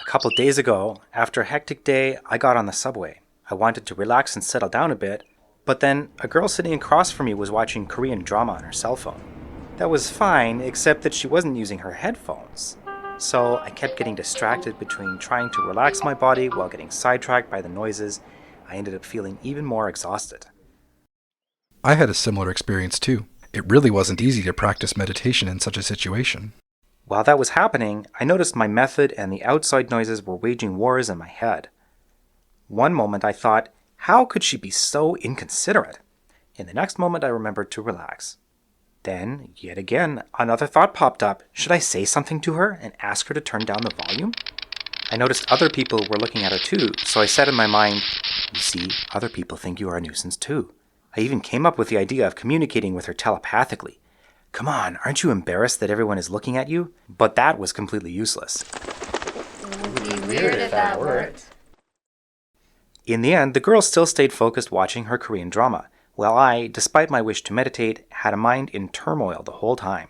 couple days ago, after a hectic day, I got on the subway. I wanted to relax and settle down a bit, but then a girl sitting across from me was watching Korean drama on her cell phone. That was fine, except that she wasn't using her headphones. So I kept getting distracted between trying to relax my body while getting sidetracked by the noises. I ended up feeling even more exhausted. I had a similar experience too. It really wasn't easy to practice meditation in such a situation. While that was happening, I noticed my method and the outside noises were waging wars in my head. One moment I thought, how could she be so inconsiderate? In the next moment I remembered to relax. Then, yet again, another thought popped up. Should I say something to her and ask her to turn down the volume? I noticed other people were looking at her too, so I said in my mind, you see, other people think you are a nuisance too. I even came up with the idea of communicating with her telepathically. Come on, aren't you embarrassed that everyone is looking at you? But that was completely useless. It would be weird if that worked. In the end, the girl still stayed focused watching her Korean drama, while I, despite my wish to meditate, had a mind in turmoil the whole time.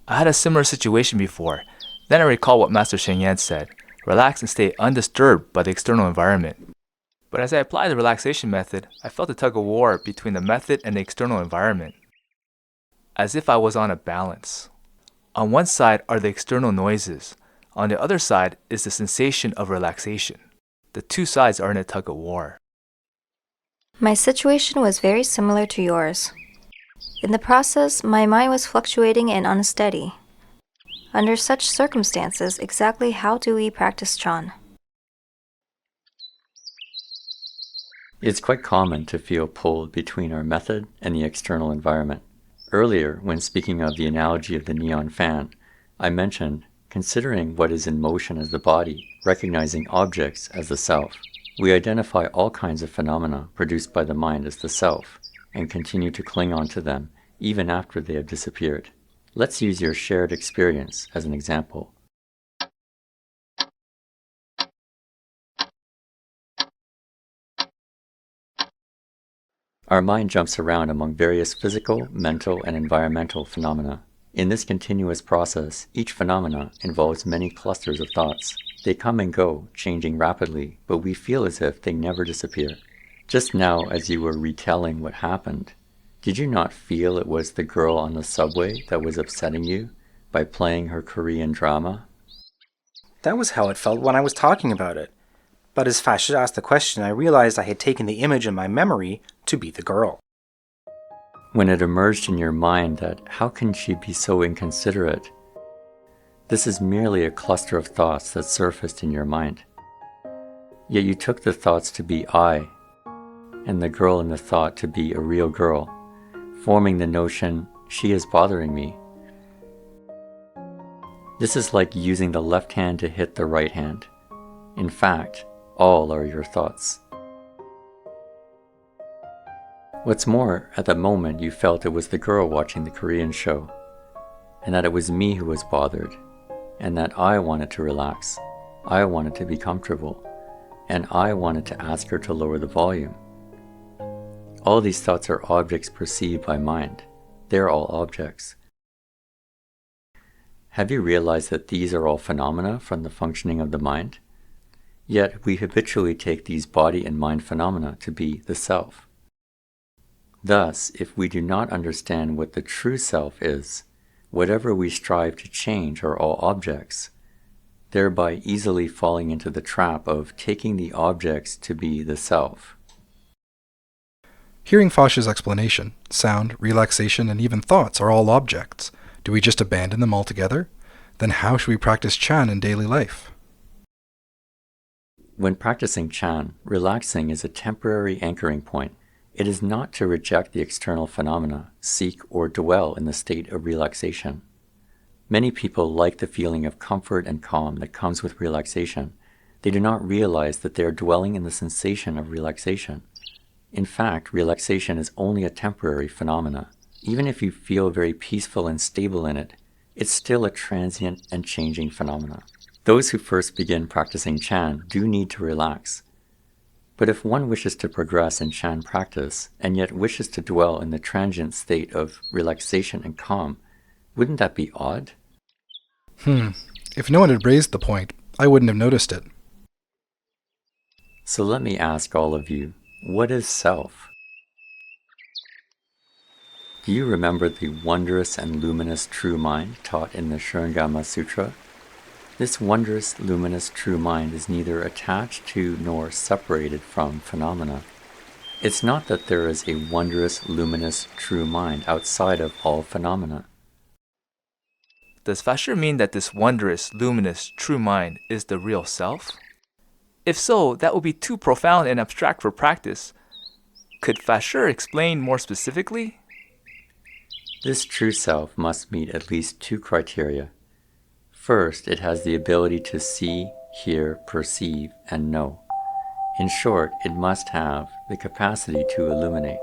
I had a similar situation before. Then I recall what Master Sheng Yan said, relax and stay undisturbed by the external environment. But as I applied the relaxation method, I felt a tug of war between the method and the external environment, as if I was on a balance. On one side are the external noises. On the other side is the sensation of relaxation. The two sides are in a tug of war. My situation was very similar to yours. In the process, my mind was fluctuating and unsteady. Under such circumstances, exactly how do we practice Chan? It's quite common to feel pulled between our method and the external environment. Earlier, when speaking of the analogy of the neon fan, I mentioned considering what is in motion as the body, recognizing objects as the self. We identify all kinds of phenomena produced by the mind as the self, and continue to cling on to them even after they have disappeared. Let's use your shared experience as an example. Our mind jumps around among various physical, mental, and environmental phenomena. In this continuous process, each phenomena involves many clusters of thoughts. They come and go, changing rapidly, but we feel as if they never disappear. Just now, as you were retelling what happened, did you not feel it was the girl on the subway that was upsetting you by playing her Korean drama? That was how it felt when I was talking about it. But as Fasha asked the question, I realized I had taken the image in my memory to be the girl. When it emerged in your mind that how can she be so inconsiderate? This is merely a cluster of thoughts that surfaced in your mind. Yet you took the thoughts to be I, and the girl in the thought to be a real girl, forming the notion, she is bothering me. This is like using the left hand to hit the right hand. In fact, all are your thoughts. What's more, at the moment you felt it was the girl watching the Korean show, and that it was me who was bothered, and that I wanted to relax, I wanted to be comfortable, and I wanted to ask her to lower the volume. All these thoughts are objects perceived by mind. They're all objects. Have you realized that these are all phenomena from the functioning of the mind? Yet we habitually take these body and mind phenomena to be the self. Thus, if we do not understand what the true self is, whatever we strive to change are all objects, thereby easily falling into the trap of taking the objects to be the self. Hearing Fasha's explanation, sound, relaxation, and even thoughts are all objects. Do we just abandon them altogether? Then how should we practice Chan in daily life? When practicing Chan, relaxing is a temporary anchoring point. It is not to reject the external phenomena, seek or dwell in the state of relaxation. Many people like the feeling of comfort and calm that comes with relaxation. They do not realize that they are dwelling in the sensation of relaxation. In fact, relaxation is only a temporary phenomena. Even if you feel very peaceful and stable in it, it's still a transient and changing phenomena. Those who first begin practicing Chan do need to relax. But if one wishes to progress in Chan practice, and yet wishes to dwell in the transient state of relaxation and calm, wouldn't that be odd? If no one had raised the point, I wouldn't have noticed it. So let me ask all of you, what is self? Do you remember the wondrous and luminous true mind taught in the Shurangama Sutra? This wondrous, luminous true mind is neither attached to nor separated from phenomena. It's not that there is a wondrous, luminous true mind outside of all phenomena. Does Fasher mean that this wondrous, luminous, true mind is the real self? If so, that would be too profound and abstract for practice. Could Fasher explain more specifically? This true self must meet at least two criteria. First, it has the ability to see, hear, perceive, and know. In short, it must have the capacity to illuminate.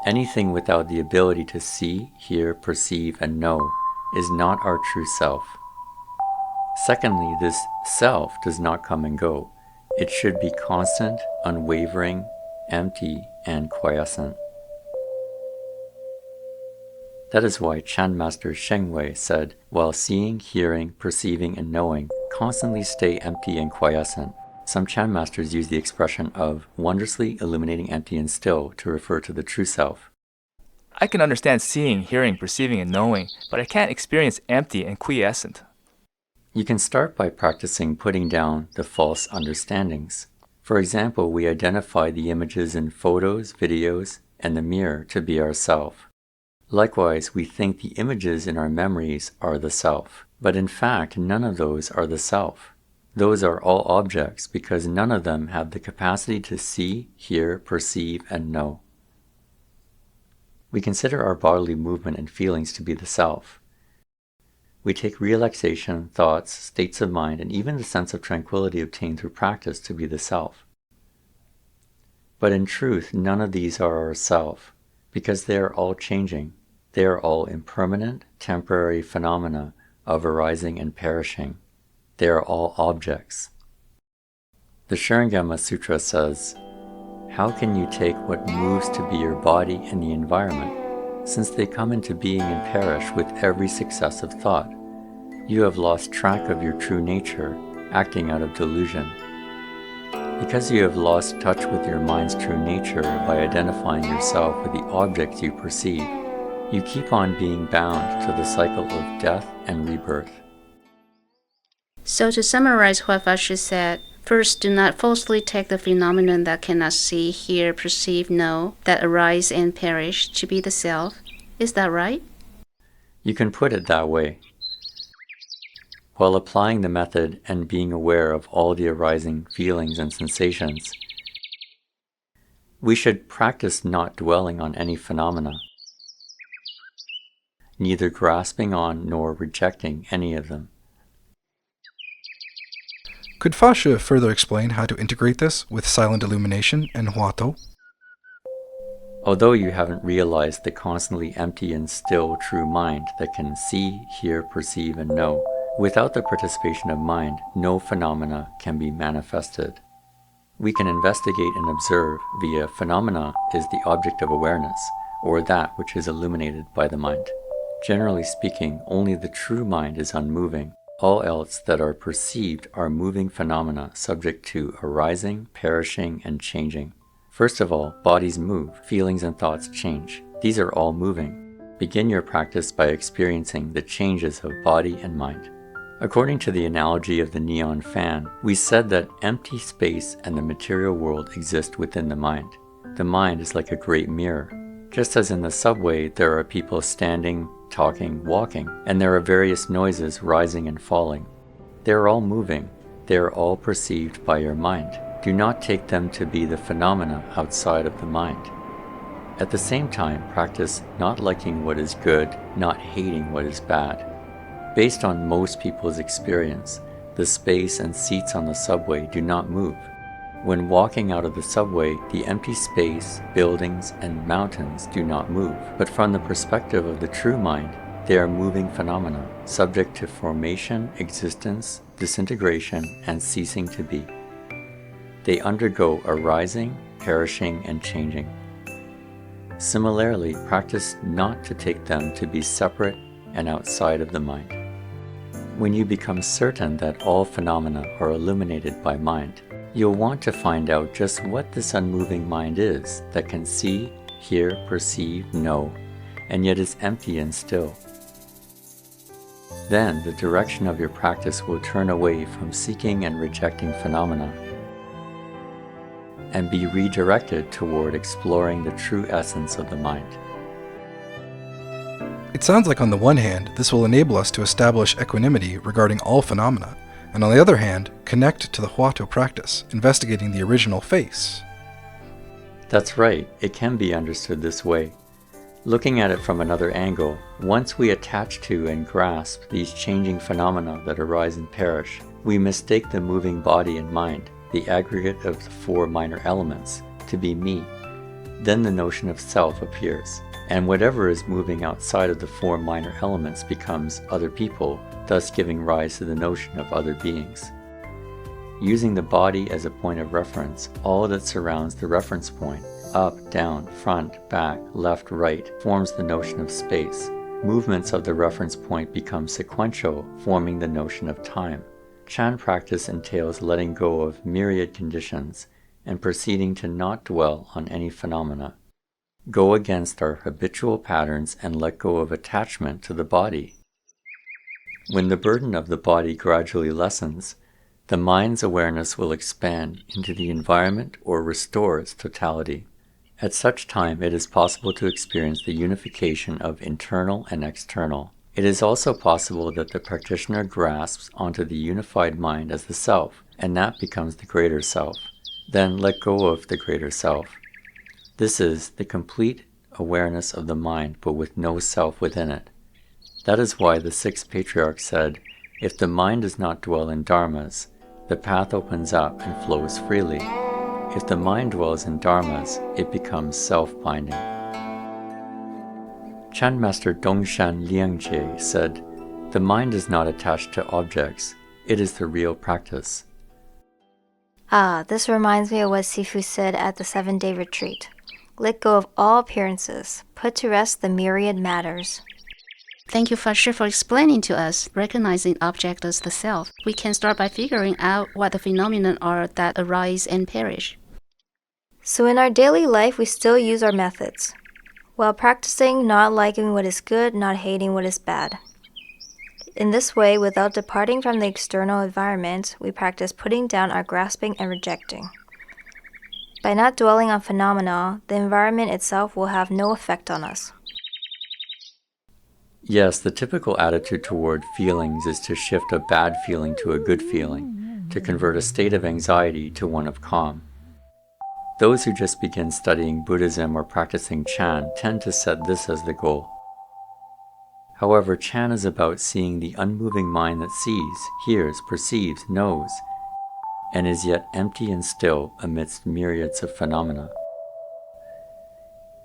Anything without the ability to see, hear, perceive, and know is not our true self. Secondly, this self does not come and go. It should be constant, unwavering, empty, and quiescent. That is why Chan Master Shengwei said, while seeing, hearing, perceiving, and knowing, constantly stay empty and quiescent. Some Chan masters use the expression of wondrously illuminating empty and still to refer to the true self. I can understand seeing, hearing, perceiving, and knowing, but I can't experience empty and quiescent. You can start by practicing putting down the false understandings. For example, we identify the images in photos, videos, and the mirror to be ourself. Likewise, we think the images in our memories are the self, but in fact, none of those are the self. Those are all objects because none of them have the capacity to see, hear, perceive, and know. We consider our bodily movement and feelings to be the self. We take relaxation, thoughts, states of mind, and even the sense of tranquility obtained through practice to be the self. But in truth, none of these are our self, because they are all changing. They are all impermanent, temporary phenomena of arising and perishing. They are all objects. The Shurangama Sutra says, "How can you take what moves to be your body and the environment, since they come into being and perish with every successive thought? You have lost track of your true nature, acting out of delusion. Because you have lost touch with your mind's true nature by identifying yourself with the objects you perceive, you keep on being bound to the cycle of death and rebirth." So to summarize what Fasher said, first, do not falsely take the phenomenon that cannot see, hear, perceive, know, that arise and perish to be the self. Is that right? You can put it that way. While applying the method and being aware of all the arising feelings and sensations, we should practice not dwelling on any phenomena, neither grasping on nor rejecting any of them. Could Fasher further explain how to integrate this with silent illumination and Huato? Although you haven't realized the constantly empty and still true mind that can see, hear, perceive, and know, without the participation of mind, no phenomena can be manifested. We can investigate and observe via phenomena is the object of awareness, or that which is illuminated by the mind. Generally speaking, only the true mind is unmoving. All else that are perceived are moving phenomena subject to arising, perishing, and changing. First of all, bodies move, feelings and thoughts change. These are all moving. Begin your practice by experiencing the changes of body and mind. According to the analogy of the neon fan, we said that empty space and the material world exist within the mind. The mind is like a great mirror. Just as in the subway, there are people standing, talking, walking, and there are various noises rising and falling. They are all moving. They are all perceived by your mind. Do not take them to be the phenomena outside of the mind. At the same time, practice not liking what is good, not hating what is bad. Based on most people's experience, the space and seats on the subway do not move. When walking out of the subway, the empty space, buildings, and mountains do not move. But from the perspective of the true mind, they are moving phenomena, subject to formation, existence, disintegration, and ceasing to be. They undergo arising, perishing, and changing. Similarly, practice not to take them to be separate and outside of the mind. When you become certain that all phenomena are illuminated by mind, you'll want to find out just what this unmoving mind is that can see, hear, perceive, know, and yet is empty and still. Then the direction of your practice will turn away from seeking and rejecting phenomena and be redirected toward exploring the true essence of the mind. It sounds like on the one hand, this will enable us to establish equanimity regarding all phenomena, and on the other hand, connect to the Huato practice, investigating the original face. That's right, it can be understood this way. Looking at it from another angle, once we attach to and grasp these changing phenomena that arise and perish, we mistake the moving body and mind, the aggregate of the four minor elements, to be me. Then the notion of self appears, and whatever is moving outside of the four minor elements becomes other people, thus giving rise to the notion of other beings. Using the body as a point of reference, all that surrounds the reference point, up, down, front, back, left, right, forms the notion of space. Movements of the reference point become sequential, forming the notion of time. Chan practice entails letting go of myriad conditions and proceeding to not dwell on any phenomena. Go against our habitual patterns and let go of attachment to the body. When the burden of the body gradually lessens, the mind's awareness will expand into the environment or restore its totality. At such time, it is possible to experience the unification of internal and external. It is also possible that the practitioner grasps onto the unified mind as the self, and that becomes the greater self. Then let go of the greater self. This is the complete awareness of the mind, but with no self within it. That is why the sixth patriarch said, if the mind does not dwell in dharmas, the path opens up and flows freely. If the mind dwells in dharmas, it becomes self-binding. Chan Master Dongshan Liangjie said, the mind is not attached to objects, it is the real practice. This reminds me of what Sifu said at the 7-day retreat. Let go of all appearances, put to rest the myriad matters. Thank you, Fashi, for explaining to us. Recognizing object as the self, we can start by figuring out what the phenomena are that arise and perish. So in our daily life, we still use our methods, while practicing not liking what is good, not hating what is bad. In this way, without departing from the external environment, we practice putting down our grasping and rejecting. By not dwelling on phenomena, the environment itself will have no effect on us. Yes, the typical attitude toward feelings is to shift a bad feeling to a good feeling, to convert a state of anxiety to one of calm. Those who just begin studying Buddhism or practicing Chan tend to set this as the goal. However, Chan is about seeing the unmoving mind that sees, hears, perceives, knows, and is yet empty and still amidst myriads of phenomena.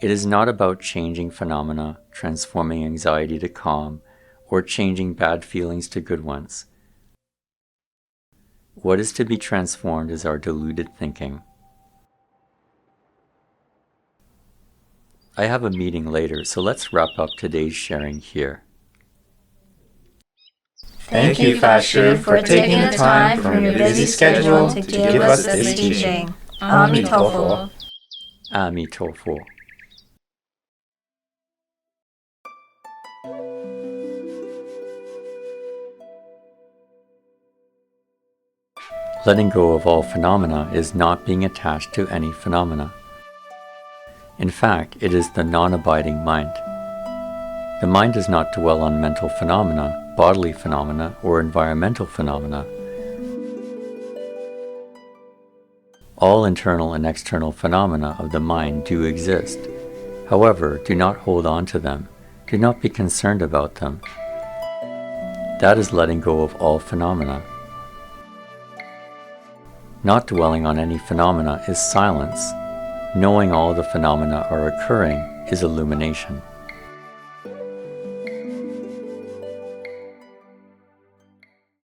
It is not about changing phenomena, transforming anxiety to calm, or changing bad feelings to good ones. What is to be transformed is our deluded thinking. I have a meeting later, so let's wrap up today's sharing here. Thank you, Fashi, for taking the time from your busy schedule to give us this teaching. Amitofo. Amitofo. Letting go of all phenomena is not being attached to any phenomena. In fact, it is the non-abiding mind. The mind does not dwell on mental phenomena, bodily phenomena, or environmental phenomena. All internal and external phenomena of the mind do exist. However, do not hold on to them. Do not be concerned about them. That is letting go of all phenomena. Not dwelling on any phenomena is silence. Knowing all the phenomena are occurring is illumination.